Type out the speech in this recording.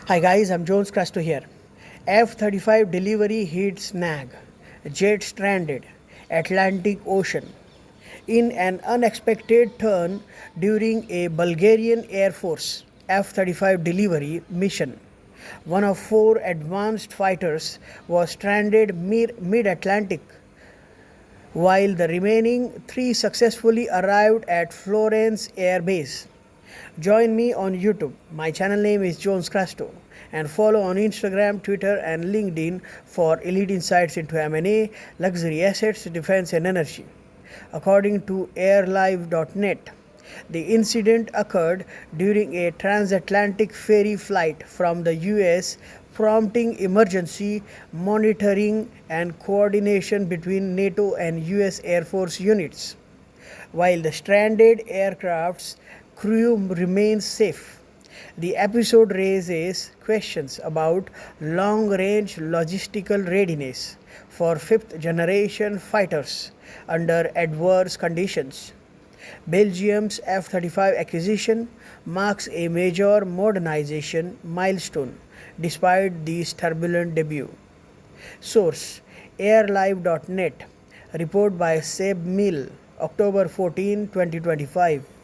Hi guys, I'm Jones Crasto here. F-35 delivery hit Snag. Jet stranded. Atlantic Ocean. In an unexpected turn during a Bulgarian Air Force F-35 delivery mission, one of four advanced fighters was stranded mid-Atlantic, while the remaining three successfully arrived at Florennes Air Base. Join me on YouTube. My channel name is Jones Crasto, and follow on Instagram, Twitter and LinkedIn for elite insights into M&A, luxury assets, defense and energy. According to airlive.net, the incident occurred during a transatlantic ferry flight from the U.S., prompting emergency monitoring and coordination between NATO and U.S. Air Force units, while the stranded aircraft's crew remains safe. The episode raises questions about long range logistical readiness for fifth generation fighters under adverse conditions. Belgium's F-35 acquisition marks a major modernization milestone despite this turbulent debut. Source: airlive.net. Report by Seb Mill, October 14, 2025.